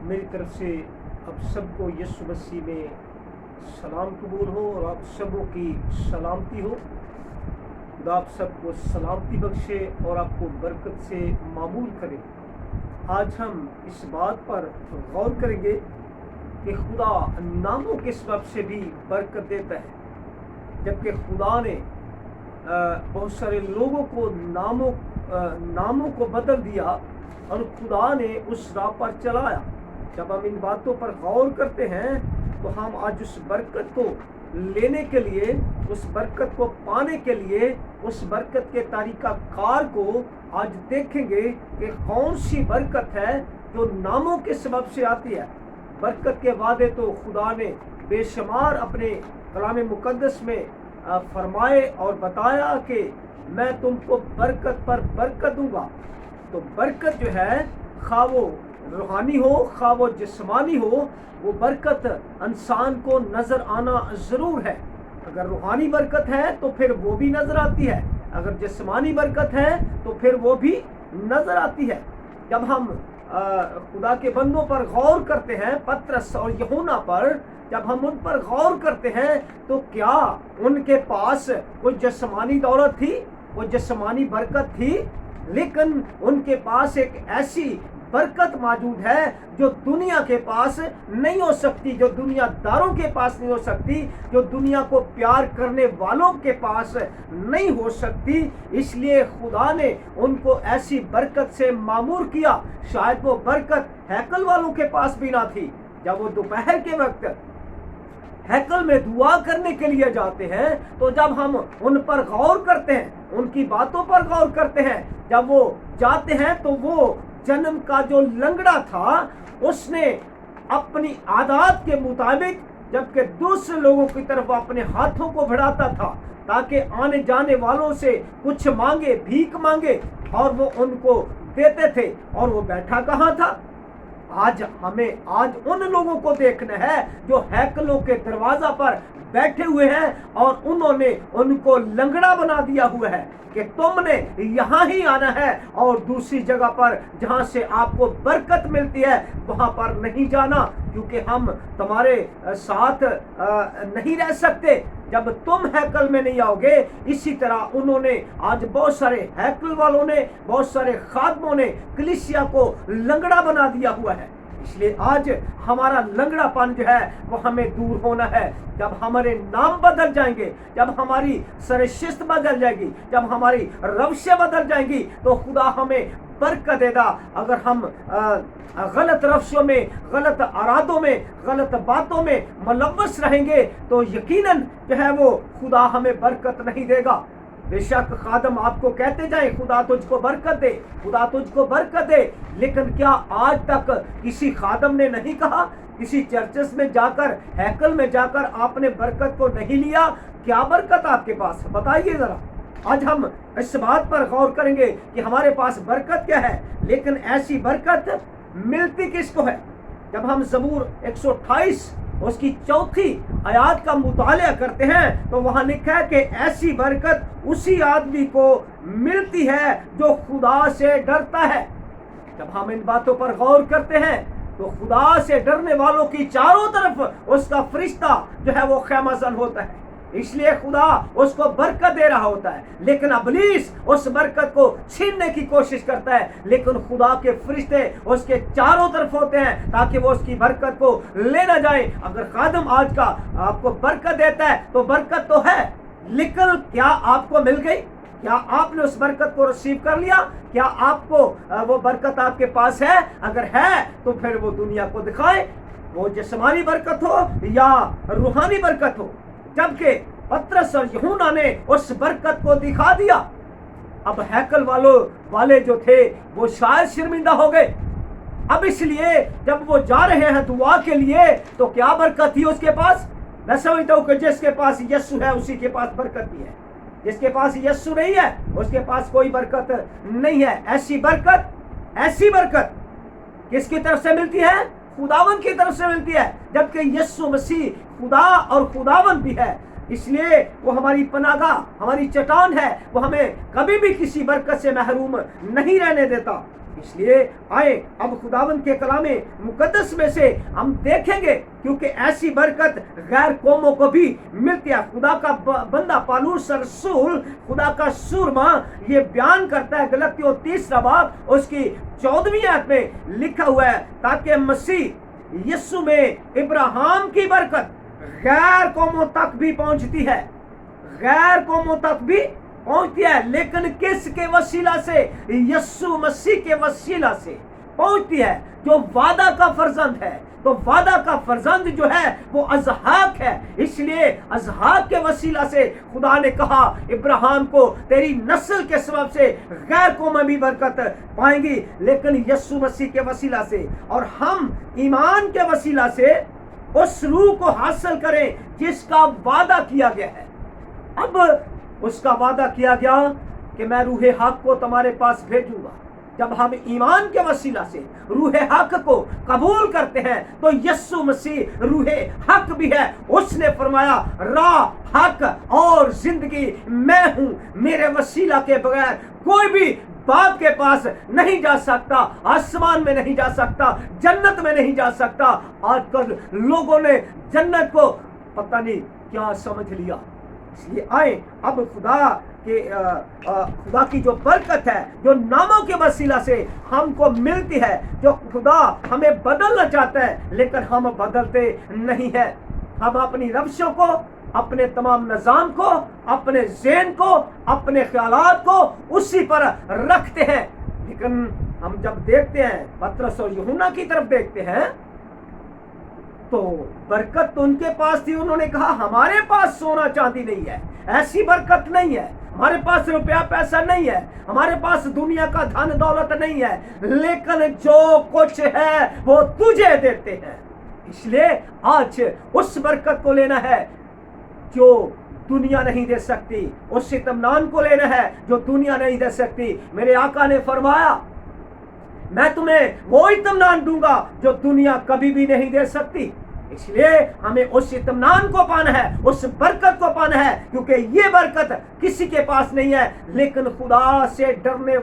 मेरी तरफ से आप सबको यीशु मसीह में सलाम कबूल हो और आप सबों की सलामती हो। खुदा आप सबको सलामती बख्शे और आपको बरकत से मामूल करे। आज हम इस बात पर गौर करेंगे कि खुदा नामों के सबब से भी बरकत देता है, जबकि खुदा ने बहुत सारे लोगों को नामों को बदल दिया और खुदा ने उस राह पर चलाया। जब हम इन बातों पर गौर करते हैं तो हम आज उस बरकत को लेने के लिए, उस बरकत को पाने के लिए, उस बरकत के तरीका कार को आज देखेंगे कि कौन सी बरकत है जो नामों के सबब से आती है। बरकत के वादे तो खुदा ने बेशुमार अपने कलाम मुकद्दस में फरमाए और बताया कि मैं तुमको बरकत पर बरकत दूंगा। तो बरकत जो है, खा वो रूहानी हो खा वो जिस्मानी हो, वो बरकत इंसान को नज़र आना ज़रूर है। अगर रूहानी बरकत है तो फिर वो भी नज़र आती है, अगर जिस्मानी बरकत है तो फिर वो भी नज़र आती है। जब हम खुदा के बंदों पर गौर करते हैं, पतरस और यूहन्ना पर जब हम उन पर गौर करते हैं तो क्या उनके पास कोई जिस्मानी दौलत थी, वो जिस्मानी बरकत थी? लेकिन उनके पास एक ऐसी बरकत मौजूद है जो दुनिया के पास नहीं हो सकती, जो दुनियादारों के पास नहीं हो सकती, जो दुनिया को प्यार करने वालों के पास नहीं हो सकती। इसलिए खुदा ने उनको ऐसी बरकत से मामूर किया। शायद वो बरकत हैकल वालों के पास भी ना थी। जब वो दोपहर के वक्त हैकल में दुआ करने के लिए जाते हैं तो जब हम उन पर गौर करते हैं, उनकी बातों पर गौर करते हैं, जब वो जाते हैं तो वो जन्म का जो लंगड़ा था उसने अपनी आदत के मुताबिक, जबकि दूसरे लोगों की तरफ अपने हाथों को बढ़ाता था ताकि आने जाने वालों से कुछ मांगे, भीख मांगे, और वो उनको देते थे। और वो बैठा कहाँ था? आज उन लोगों को देखना है जो हैकलों के दरवाजा पर बैठे हुए हैं और उन्होंने उनको लंगड़ा बना दिया हुआ है कि तुमने यहाँ ही आना है और दूसरी जगह पर जहाँ से आपको बरकत मिलती है वहाँ पर नहीं जाना, क्योंकि हम तुम्हारे साथ नहीं रह सकते जब तुम हैकल में नहीं आओगे। इसी तरह उन्होंने आज बहुत सारे हैकल वालों ने, बहुत सारे खादमों ने कलीसिया को लंगड़ा बना दिया हुआ है। इसलिए आज हमारा लंगड़ापन जो है वो हमें दूर होना है। जब हमारे नाम बदल जाएंगे, जब हमारी सरशिस्त बदल जाएगी, जब हमारी रवशें बदल जाएंगी तो खुदा हमें बरकत देगा। अगर हम गलत रवशों में, गलत अरादों में, गलत बातों में मुलव्वस रहेंगे तो यकीनन जो है वो खुदा हमें बरकत नहीं देगा। बेशक खादम आपको कहते जाए खुदा तुझको बरकत दे, खुदा तुझको बरकत दे, लेकिन क्या आज तक किसी खादम ने नहीं कहा, किसी चर्चेस में जाकर, हैकल में जाकर आपने बरकत को नहीं लिया? क्या बरकत आपके पास? बताइए जरा। आज हम इस बात पर गौर करेंगे कि हमारे पास बरकत क्या है, लेकिन ऐसी बरकत मिलती किसको है? जब हम ज़बूर 128 उसकी 4थी आयत का मुताला करते हैं तो वहां लिखा है कि ऐसी बरकत उसी आदमी को मिलती है जो खुदा से डरता है। जब हम इन बातों पर गौर करते हैं तो खुदा से डरने वालों की चारों तरफ उसका फरिश्ता जो है वो खैमाज़न होता है। इसलिए खुदा उसको बरकत दे रहा होता है, लेकिन इब्लीस उस बरकत को छीनने की कोशिश करता है। लेकिन खुदा के फरिश्ते उसके चारों तरफ होते हैं ताकि वो उसकी बरकत को ले ना जाए। अगर खादम आज का आपको बरकत देता है तो बरकत तो है, लेकिन क्या आपको मिल गई? क्या आपने उस बरकत को रिसीव कर लिया? क्या आपको वो बरकत आपके पास है? अगर है तो फिर वो दुनिया को दिखाए, वो जिस्मानी बरकत हो या रूहानी बरकत हो। जबकि पतरस और यूहन्ना ने उस बरकत को दिखा दिया। अब हैकल वाले जो थे वो शायद शर्मिंदा हो गए। अब इसलिए जब वो जा रहे हैं दुआ के लिए तो क्या बरकत थी उसके पास? मैं समझता हूँ कि जिसके पास यीशु है उसी के पास बरकत भी है, जिसके पास यीशु नहीं है उसके पास कोई बरकत नहीं है। ऐसी बरकत किसकी तरफ से मिलती है? खुदावन की तरफ से मिलती है, जबकि यीशु मसीह खुदा और खुदावन भी है। इसलिए वो हमारी पनाहगाह, हमारी चट्टान है, वो हमें कभी भी किसी बरकत से महरूम नहीं रहने देता। इसलिए आए अब खुदावंद के कलाम मुकद्दस में से हम देखेंगे, क्योंकि ऐसी बरकत गैर कौमों को भी मिलती है। खुदा का बंदा पौलुस रसूल, खुदा का सूरमा, ये बयान करता है गलतियों 3 बाब उसकी 14वीं आयत में लिखा हुआ है, ताकि मसीह यीशु में इब्राहिम की बरकत गैर कौमों तक भी पहुंचती है, गैर कौमों तक भी पहुंचती है। लेकिन किसके वसीला से? यीशु मसीह के वसीला से पहुंचती है, जो वादा का फर्जंद है। तो वादा का फर्जंद जो है वो इसहाक है, इसलिए इसहाक के वसीला से खुदा ने कहा इब्राहिम को तेरी नस्ल के सबब से गैर कौमें भी बरकत पाएंगी, लेकिन यीशु मसीह के वसीला से। और हम ईमान के वसीला से उस रूह को हासिल करें जिसका वादा किया गया है। अब उसका वादा किया गया कि मैं रूहे हक को तुम्हारे पास भेजूंगा। जब हम ईमान के वसीला से रूहे हक को कबूल करते हैं तो यीशु मसीह रूहे हक भी है। उसने फरमाया राह, हक और जिंदगी मैं हूं, मेरे वसीला के बगैर कोई भी बाप के पास नहीं जा सकता, आसमान में नहीं जा सकता, जन्नत में नहीं जा सकता। आजकल लोगों ने जन्नत को पता नहीं क्या समझ लिया। इसलिए आए अब खुदा की जो बरकत है, जो नामों के वसीला से हमको मिलती है, जो खुदा हमें बदलना चाहता है, लेकिन हम बदलते नहीं है। हम अपनी रविशों को, अपने तमाम निज़ाम को, अपने ज़हन को, अपने ख्यालात को उसी पर रखते हैं। लेकिन हम जब देखते हैं पतरस और यूहन्ना की तरफ देखते हैं तो बरकत तो उनके पास थी। उन्होंने कहा हमारे पास सोना चांदी नहीं है, ऐसी बरकत नहीं है, हमारे पास रुपया पैसा नहीं है, हमारे पास दुनिया का धन दौलत नहीं है, लेकिन जो कुछ है वो तुझे देते हैं। इसलिए आज उस बरकत को लेना है जो दुनिया नहीं दे सकती, उस इत्मीनान को लेना है जो दुनिया नहीं दे सकती। मेरे आका ने फरमाया मैं तुम्हें वो इत्मीनान दूंगा जो दुनिया कभी भी नहीं दे सकती। इसलिए हमें उस इत्मीनान को पाना है, उस बरकत को पाना है, क्योंकि ये बरकत किसी के पास नहीं है, लेकिन खुदा से डरने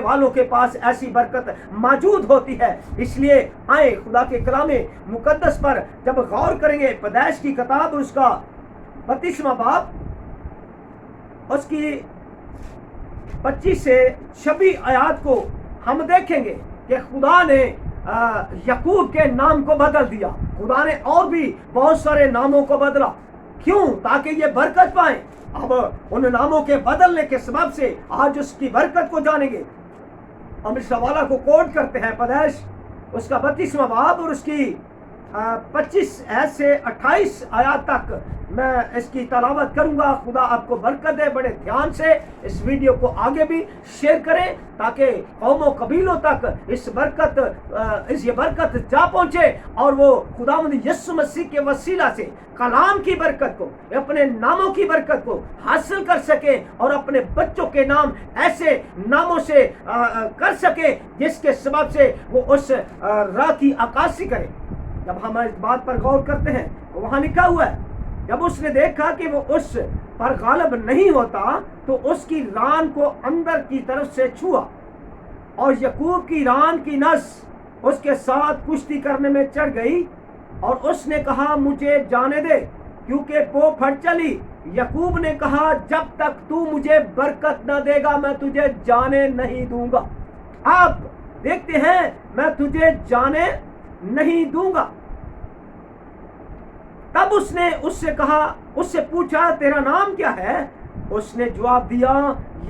वालों के पास ऐसी बरकत मौजूद होती है। इसलिए आए खुदा के कलाम मुकद्दस पर जब गौर करेंगे, पैदाइश की किताब उसका 32वां बाब उसकी 25 से 26 आयत को हम देखेंगे कि खुदा ने याकूब के नाम को बदल दिया। खुदा ने और भी बहुत सारे नामों को बदला। क्यों? ताकि ये बरकत पाए। अब उन नामों के बदलने के सबब से आज उसकी बरकत को जानेंगे। हम इस हवाला को कोट करते हैं, पैदाइश उसका 32वां बाब और उसकी 25 से 28 आयत तक मैं इसकी तलावत करूंगा। खुदा आपको बरकत दे। बड़े ध्यान से इस वीडियो को आगे भी शेयर करें ताकि कौमों कबीलों तक ये बरकत जा पहुंचे और वो खुदावंद यीशु मसीह के वसीला से कलाम की बरकत को, अपने नामों की बरकत को हासिल कर सके और अपने बच्चों के नाम ऐसे नामों से कर सके जिसके सबब से वो उस राह की अक्कासी करे। जब हम इस बात पर गौर करते हैं तो वहां लिखा हुआ है, जब उसने देखा कि वो उस पर गालिब नहीं होता तो उसकी रान को अंदर की तरफ से छुआ और याकूब की रान की नस उसके साथ कुश्ती करने में चढ़ गई और उसने कहा मुझे जाने दे, क्योंकि वो फट चली। याकूब ने कहा जब तक तू मुझे बरकत न देगा मैं तुझे जाने नहीं दूंगा। आप देखते हैं मैं तुझे जाने नहीं दूंगा। तब उसने उससे पूछा तेरा नाम क्या है? उसने जवाब दिया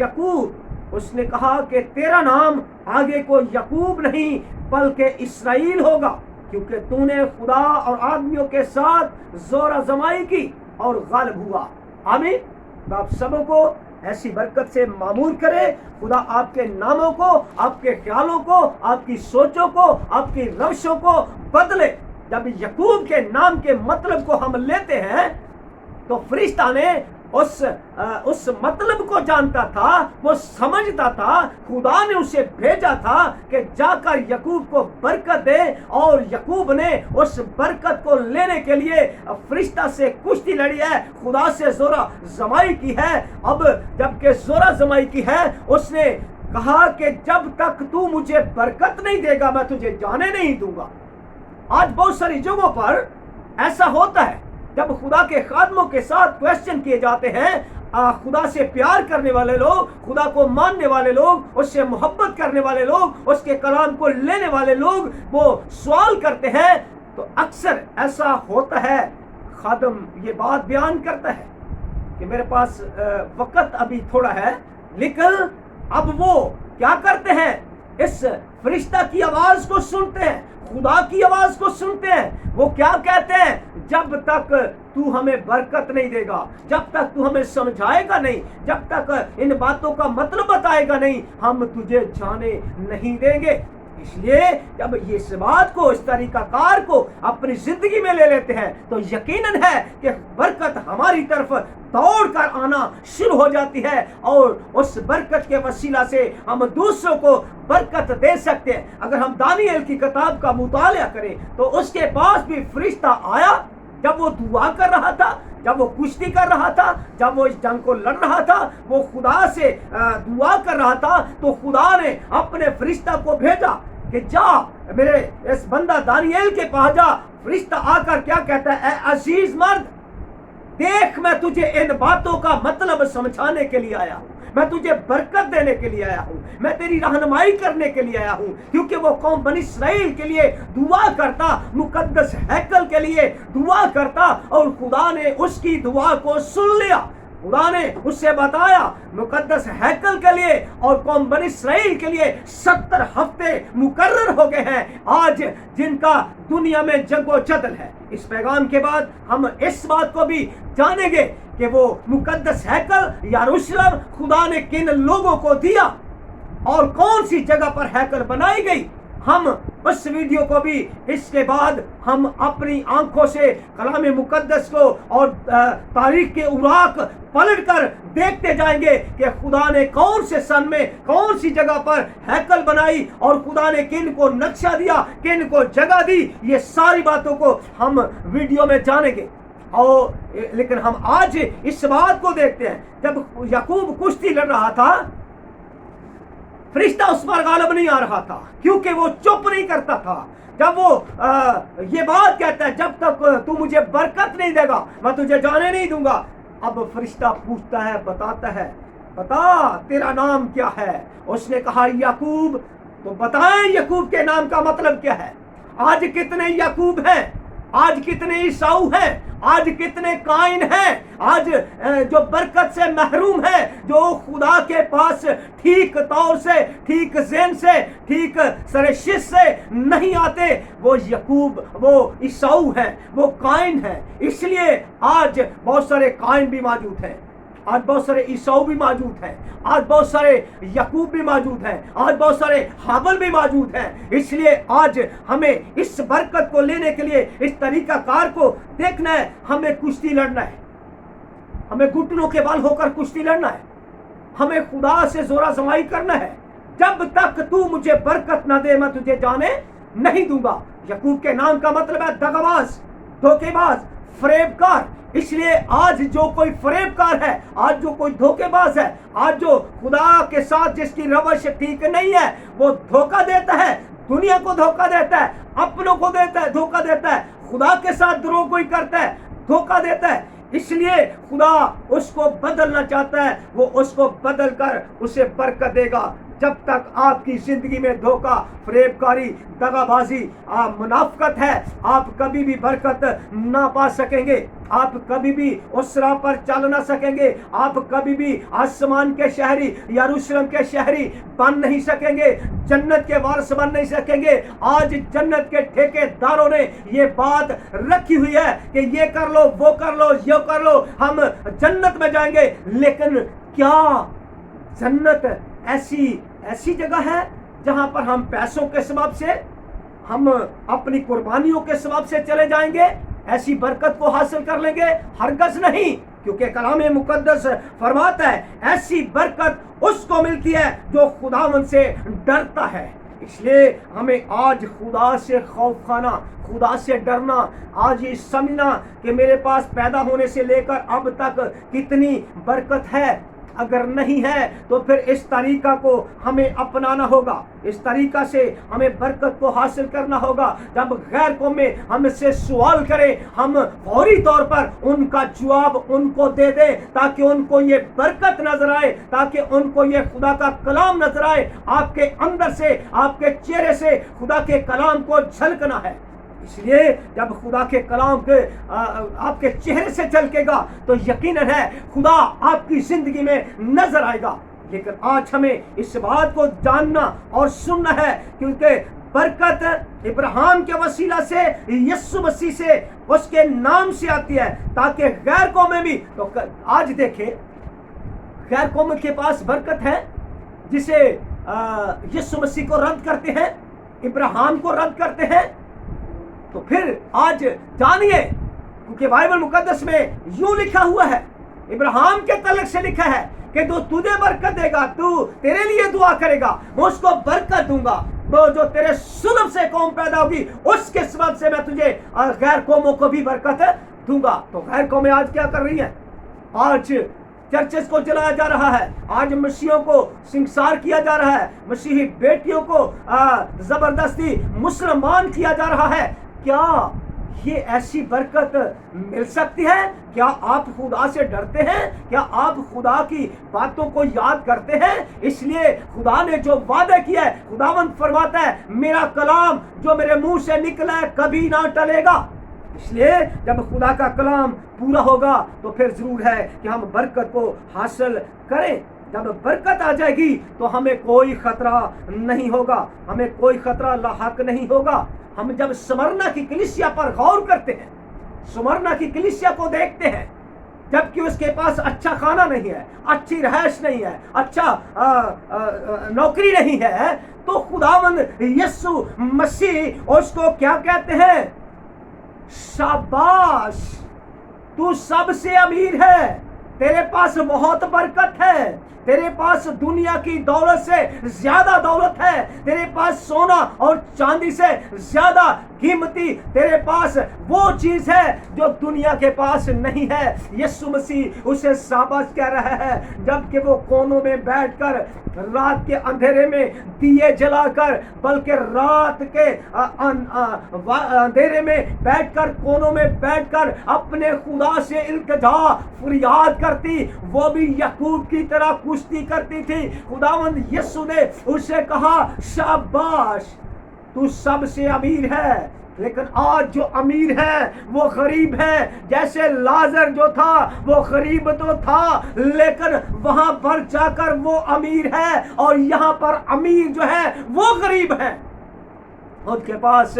याकूब। उसने कहा कि तेरा नाम आगे को याकूब नहीं बल्कि इस्राएल होगा, क्योंकि तूने खुदा और आदमियों के साथ जोर आजमाई की और गालिब हुआ। आमीन। आप सबों को ऐसी बरकत से मामूर करे। खुदा आपके नामों को, आपके ख्यालों को, आपकी सोचों को, आपकी रविशों को बदले। जब याकूब के नाम के मतलब को हम लेते हैं तो फरिश्ता ने उस मतलब को जानता था, वो समझता था। खुदा ने उसे भेजा था कि जाकर याकूब को बरकत दे और याकूब ने उस बरकत को लेने के लिए फरिश्ता से कुश्ती लड़ी है, खुदा से जोरा जमाई की है। अब जबकि जोरा जमाई की है, उसने कहा कि जब तक तू मुझे बरकत नहीं देगा मैं तुझे जाने नहीं दूंगा। आज बहुत सारी जगहों पर ऐसा होता है, जब खुदा के खादमों के साथ क्वेश्चन किए जाते हैं, खुदा से प्यार करने वाले लोग, खुदा को मानने वाले लोग, उससे मोहब्बत करने वाले लोग, उसके कलाम को लेने वाले लोग, वो सवाल करते हैं, तो अक्सर ऐसा होता है, खादम ये बात बयान करता है कि मेरे पास वक्त अभी थोड़ा है, लेकिन अब वो क्या करते हैं, इस फरिश्ता की आवाज को सुनते हैं, खुदा की आवाज को सुनते हैं। वो क्या कहते हैं, जब तक तू हमें बरकत नहीं देगा, जब तक तू हमें समझाएगा नहीं, जब तक इन बातों का मतलब बताएगा नहीं, हम तुझे जाने नहीं देंगे। इसलिए जब ये इस बात को, इस तरीकाकार को अपनी जिंदगी में ले लेते हैं, तो यकीनन है कि बरकत हमारी तरफ दौड़ कर आना शुरू हो जाती है, और उस बरकत के वसीला से हम दूसरों को बरकत दे सकते हैं। अगर हम दानिएल की किताब का मुताला करें, तो उसके पास भी फरिश्ता आया, जब वो दुआ कर रहा था, जब वो कुश्ती कर रहा था, जब वो इस जंग को लड़ रहा था, वो खुदा से दुआ कर रहा था, तो खुदा ने अपने फरिश्ता को भेजा कि जा मेरे इस बंदा दानिएल के पास जा। फरिश्ता आकर क्या कहता है, ए अजीज मर्द, देख मैं तुझे इन बातों का मतलब समझाने के लिए आया हूँ, मैं तुझे बरकत देने के लिए आया हूँ, मैं तेरी रहनुमाई करने के लिए आया हूँ, क्योंकि वो कौम बनी इस्राएल के लिए दुआ करता, मुकद्दस हैकल के लिए दुआ करता, और खुदा ने उसकी दुआ को सुन लिया। खुदा ने उससे बताया मुकद्दस हैकल के लिए और कौम बनी इस्राएल के लिए 70 हफ्ते मुकर्रर हो गए हैं, आज जिनका दुनिया में जंगो-जदल है। इस पैगाम के बाद हम इस बात को भी जानेंगे कि वो मुकद्दस हैकल यरूशलेम खुदा ने किन लोगों को दिया और कौन सी जगह पर हैकल बनाई गई। हम उस वीडियो को भी इसके बाद हम अपनी आंखों से कलाम मुकद्दस को और तारीख के उराक पलट कर देखते जाएंगे कि खुदा ने कौन से सन में कौन सी जगह पर हैकल बनाई और खुदा ने किन को नक्शा दिया, किन को जगह दी। ये सारी बातों को हम वीडियो में जानेंगे। और लेकिन हम आज इस बात को देखते हैं, जब याकूब कुश्ती लड़ रहा था, फरिश्ता उस पर गालिब नहीं आ रहा था, क्योंकि वो चुप नहीं करता था। जब वो ये बात कहता है, जब तक तू मुझे बरकत नहीं देगा मैं तुझे जाने नहीं दूंगा। अब फरिश्ता पूछता है, बताता है, बता तेरा नाम क्या है। उसने कहा याकूब। तो बताएं याकूब के नाम का मतलब क्या है। आज कितने याकूब हैं, आज कितने ईसाऊ हैं, आज कितने काइन हैं, आज जो बरकत से महरूम है, जो खुदा के पास ठीक तौर से, ठीक ज़हन से, ठीक सरशिश से नहीं आते, वो याकूब, वो ईसाऊ हैं, वो काइन हैं। इसलिए आज बहुत सारे काइन भी मौजूद हैं, आज बहुत सारे ईसाऊ भी मौजूद हैं, आज बहुत सारे याकूब भी मौजूद हैं, आज बहुत सारे हाबल भी मौजूद हैं। इसलिए आज हमें इस बरकत को लेने के लिए इस तरीकाकार को देखना है। हमें कुश्ती लड़ना है, हमें घुटनों के बल होकर कुश्ती लड़ना है, हमें खुदा से जोरा जमाई करना है। जब तक तू मुझे बरकत ना दे मैं तुझे जाने नहीं दूंगा। याकूब के नाम का मतलब है दगाबाज, धोखेबाज, फरेबकार। इसलिए आज जो कोई फरेबकार है, आज जो कोई धोखेबाज है, आज जो खुदा के साथ जिसकी रवश ठीक नहीं है, वो धोखा देता है, दुनिया को धोखा देता है, अपनों को देता है, धोखा देता है, खुदा के साथ द्रोह कोई करता है, धोखा देता है। इसलिए खुदा उसको बदलना चाहता है, वो उसको बदल कर उसे बरकत देगा। जब तक आपकी जिंदगी में धोखा, फरेबकारी, दगाबाजी, मुनाफकत है, आप कभी भी बरकत ना पा सकेंगे, आप कभी भी उस राह पर चल ना सकेंगे, आप कभी भी आसमान के शहरी, यरूशलेम के शहरी बन नहीं सकेंगे, जन्नत के वारिस बन नहीं सकेंगे। आज जन्नत के ठेकेदारों ने ये बात रखी हुई है कि ये कर लो, वो कर लो, ये कर लो, हम जन्नत में जाएंगे। लेकिन क्या जन्नत ऐसी जगह है जहां पर हम पैसों के सबब से, हम अपनी कुर्बानियों के सबब से चले जाएंगे, ऐसी बरकत को हासिल कर लेंगे? हरगज नहीं, क्योंकि कलाम मुकद्दस फरमाता है ऐसी बरकत उसको मिलती है जो खुदावंद से डरता है। इसलिए हमें आज खुदा से खौफ खाना, खुदा से डरना, आज ये समझना कि मेरे पास पैदा होने से लेकर अब तक कितनी बरकत है। अगर नहीं है तो फिर इस तरीका को हमें अपनाना होगा। इस तरीका से हमें बरकत को हासिल करना होगा। जब गैर कौमें हमसे सवाल करें, हम फौरी तौर पर उनका जवाब उनको दे दें, ताकि उनको ये बरकत नजर आए, ताकि उनको ये खुदा का कलाम नजर आए। आपके अंदर से, आपके चेहरे से खुदा के कलाम को झलकना है। इसलिए जब खुदा के कलाम के आपके चेहरे से झलकेगा तो यकीनन है खुदा आपकी जिंदगी में नजर आएगा। लेकिन आज हमें इस बात को जानना और सुनना है, क्योंकि बरकत इब्राहिम के वसीला से, यीशु मसीह से, उसके नाम से आती है, ताकि गैर कौमें भी। तो आज देखें, गैर कौम के पास बरकत है जिसे यीशु मसीह को रद्द करते हैं, इब्राहिम को रद्द करते हैं। तो फिर आज जानिए, क्योंकि बाइबल मुकद्दस में यूं लिखा हुआ है, इब्राहिम के तलक से लिखा है कि जो तुझे बरकत देगा, तू तेरे लिए दुआ करेगा, मैं उसको बरकत दूंगा। वो जो तेरे सुलभ से कौम पैदा होगी, उसके सबब से मैं तुझे गैर कौमों को भी बरकत दूंगा। तो गैर कौमें आज क्या कर रही हैं? आज चर्चेस को जलाया जा रहा है, आज मसीहों को सिंगसार किया जा रहा है, मसीही बेटियों को जबरदस्ती मुसलमान किया जा रहा है। क्या ये ऐसी बरकत मिल सकती है? क्या आप खुदा से डरते हैं? क्या आप खुदा की बातों को याद करते हैं? इसलिए खुदा ने जो वादा किया है, खुदावंद फरमाता है, मेरा कलाम जो मेरे मुंह से निकला है कभी ना टलेगा। इसलिए जब खुदा का कलाम पूरा होगा तो फिर जरूर है कि हम बरकत को हासिल करें। जब बरकत आ जाएगी तो हमें कोई खतरा नहीं होगा, हमें कोई खतरा लाहक नहीं होगा। हम जब स्मरना की कलीसिया पर गौर करते हैं, स्मरना की कलीसिया को देखते हैं, जबकि उसके पास अच्छा खाना नहीं है, अच्छी रहायश नहीं है, अच्छा नौकरी नहीं है, तो खुदावंद यीशु मसीह उसको क्या कहते हैं? शाबाश, तू सबसे अमीर है, तेरे पास बहुत बरकत है, तेरे पास दुनिया की दौलत से ज्यादा दौलत है, तेरे पास सोना और चांदी से ज्यादा कीमती तेरे पास वो चीज है जो दुनिया के पास नहीं है। यीशु मसीह उसे शाबाश कह रहा है, जबकि वो कोनों में बैठकर रात के अंधेरे में दिए जलाकर, बल्कि रात के अंधेरे में बैठकर, कोनों में बैठकर अपने खुदा से इल्तिजा फरियाद करती, वो भी याकूब की तरह कुश्ती करती थी। खुदावंद यीशु ने उसे कहा, शाबाश, तू सबसे अमीर है। लेकिन आज जो अमीर है वो गरीब है। जैसे लाजर जो था वो गरीब तो था, लेकिन वहां पर जाकर वो अमीर है, और यहाँ पर अमीर जो है वो गरीब है। उसके पास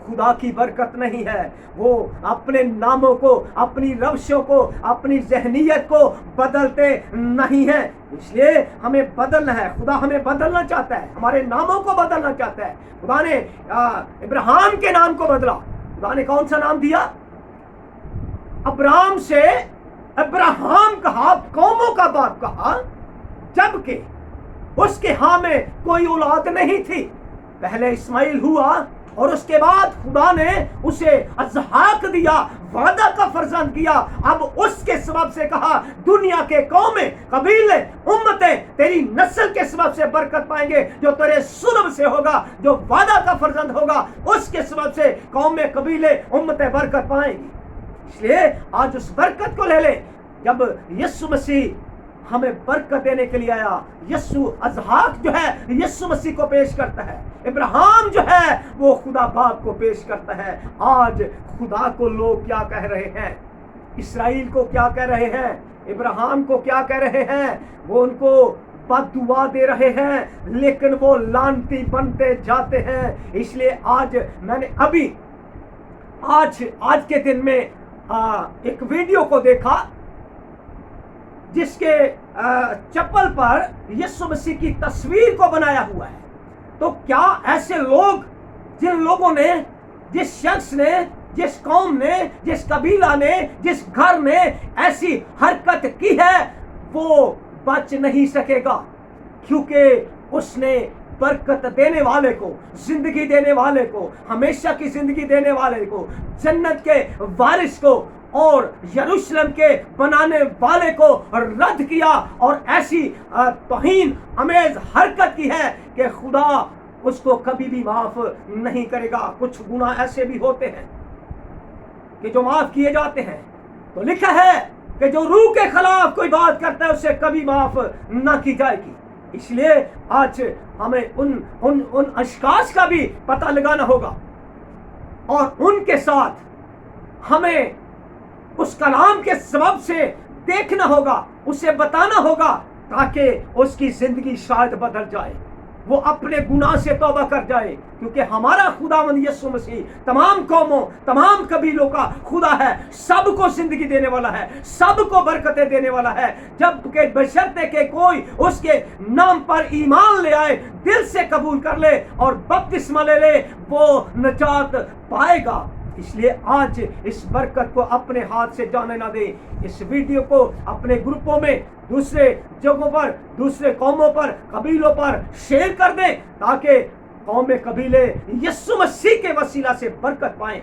खुदा की बरकत नहीं है। वो अपने नामों को, अपनी रवशों को, अपनी ज़हनियत को बदलते नहीं है। इसलिए हमें बदलना है। खुदा हमें बदलना चाहता है, हमारे नामों को बदलना चाहता है। खुदा ने इब्राहिम के नाम को बदला। खुदा ने कौन सा नाम दिया? अब्राम से अब्राहम कहा, कौमों का बाप कहा, जबकि उसके हाँ में कोई औलाद नहीं थी। पहले इस्माइल हुआ और उसके बाद खुदा ने उसे इसहाक दिया, वादा का फर्जंद किया। अब उसके सबब से कहा, दुनिया के कौमें, कबीले, उम्मतें तेरी नस्ल के सबब से बरकत पाएंगे। जो तेरे सुलभ से होगा, जो वादा का फर्जंद होगा, उसके सबब से कौमें, कबीले, उम्मतें बरकत पाएंगी। इसलिए आज उस बरकत को ले ले। जब यीशु मसीह हमें बरकत देने के लिए आया, यीशु इसहाक जो है यीशु मसीह को पेश करता है, इब्राहिम जो है वो खुदा बाप को पेश करता है। आज खुदा को लोग क्या कह रहे हैं? इस्राएल को क्या कह रहे हैं? इब्राहिम को क्या कह रहे हैं? वो उनको बददुआ दे रहे हैं, लेकिन वो लानती बनते जाते हैं। इसलिए आज मैंने अभी आज के दिन में एक वीडियो को देखा, जिसके चप्पल पर यीशु मसीह की तस्वीर को बनाया हुआ है। तो क्या ऐसे लोग, जिन लोगों ने, जिस शख्स ने, जिस कौम ने, जिस कबीला ने, जिस घर ने ऐसी हरकत की है, वो बच नहीं सकेगा, क्योंकि उसने बरकत देने वाले को, जिंदगी देने वाले को, हमेशा की जिंदगी देने वाले को, जन्नत के वारिस को اور यरूशलेम के बनाने वाले को रद्द किया और ऐसी तौहीन अमेज हरकत की है कि खुदा उसको कभी भी माफ नहीं करेगा। कुछ गुनाह ऐसे भी होते हैं कि जो माफ किए जाते हैं, तो लिखा है कि जो रूह के खिलाफ कोई बात करता है उसे कभी माफ ना की जाएगी। इसलिए आज हमें उन अशखास का भी पता लगाना होगा और उनके साथ हमें उस कलाम के सबब से देखना होगा, उसे बताना होगा, ताकि उसकी जिंदगी शायद बदल जाए, वो अपने गुनाह से तौबा कर जाए। क्योंकि हमारा खुदावंद यीशु मसीह तमाम कौमों, तमाम कबीलों का खुदा है, सबको जिंदगी देने वाला है, सबको बरकतें देने वाला है, जबकि बशर्ते के कोई उसके नाम पर ईमान ले आए, दिल से कबूल कर ले और बपतिस्मा ले ले, वो नजात पाएगा। इसलिए आज इस बरकत को अपने हाथ से जाने ना दे। इस वीडियो को अपने ग्रुपों में, दूसरे जगहों पर, दूसरे कौमों पर, कबीलों पर शेयर कर दें, ताकि कौमें कबीले यीशु मसीह के वसीला से बरकत पाएं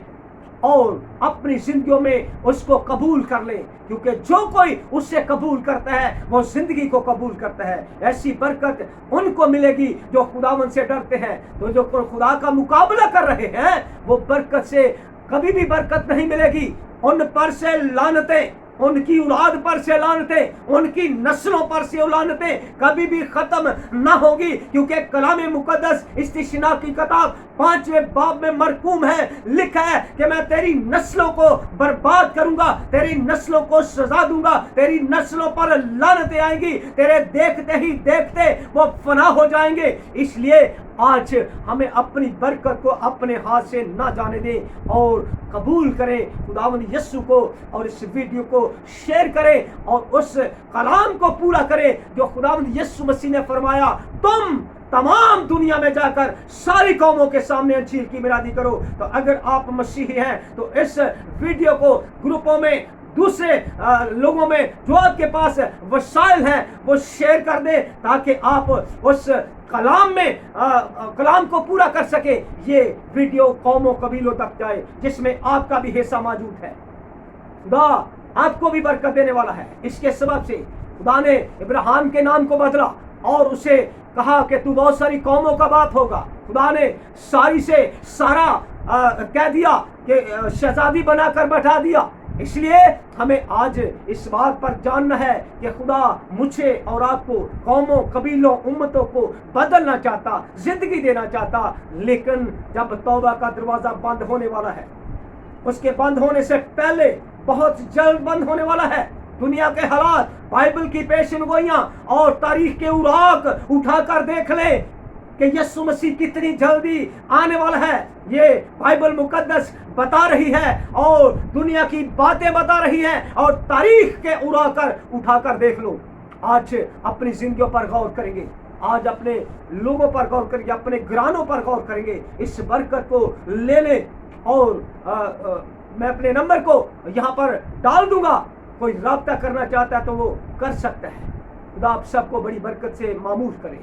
और अपनी जिंदगियों में उसको कबूल कर ले। क्योंकि जो कोई उससे कबूल करता है वो जिंदगी को कबूल करता है। ऐसी बरकत उनको मिलेगी जो खुदावन से डरते हैं। तो जो खुदा का मुकाबला कर रहे हैं वो बरकत से कभी भी बरकत नहीं मिलेगी। उन पर से लानतें, उनकी औलाद पर से लानतें, उनकी नस्लों पर से लानतें कभी भी खत्म ना होगी। क्योंकि कलाम मुकद्दस इस्तिशना की किताब 5वें बाब में मरकूम है, लिखा है कि मैं तेरी नस्लों को बर्बाद करूंगा, तेरी नस्लों को सजा दूंगा, तेरी नस्लों पर लानतें आएंगी, तेरे देखते ही देखते वो फना हो जाएंगे। इसलिए आज हमें अपनी बरकत को अपने हाथ से ना जाने दें और कबूल करें खुदावंद यीशु को, और इस वीडियो को शेयर करें और उस कलाम को पूरा करें जो खुदावंद यीशु मसीह ने फरमाया, तुम तमाम दुनिया में जाकर सारी कौमों के सामने अंजील की मिरादी करो। तो अगर आप मसीही हैं तो इस वीडियो को ग्रुपों में, दूसरे लोगों में जो आपके पास वसाइल हैं वो शेयर कर दें, ताकि आप उस कलाम में कलाम को पूरा कर सके। ये वीडियो कौमों कबीलों तक जाए जिसमें आपका भी हिस्सा मौजूद है। खुदा आपको भी बरकत देने वाला है। इसके सबब से खुदा ने इब्राहिम के नाम को बदला और उसे कहा कि तू बहुत सारी कौमों का बाप होगा। खुदा ने सारी से सारा कह दिया कि शहजादी बनाकर बैठा दिया। इसलिए हमें आज इस बात पर जानना है कि खुदा मुझे और आपको कौमों, कबीलों, उम्मतों को बदलना चाहता, जिंदगी देना चाहता। लेकिन जब तौबा का दरवाजा बंद होने वाला है, उसके बंद होने से पहले बहुत जल्द बंद होने वाला है। दुनिया के हालात, बाइबल की पेशनगोइयां और तारीख के उराक उठाकर देख ले कि यीशु मसीह कितनी जल्दी आने वाला है। ये बाइबल मुकद्दस बता रही है और दुनिया की बातें बता रही है और तारीख के उड़ाकर उठाकर देख लो। आज अपनी जिंदगियों पर गौर करेंगे, आज अपने लोगों पर गौर करेंगे, अपने घरानों पर गौर करेंगे, इस बरकत को ले लें। और मैं अपने नंबर को यहाँ पर डाल दूंगा, कोई राब्ता करना चाहता है तो वो कर सकता है। खुदा आप सबको बड़ी बरकत से मामूर करे।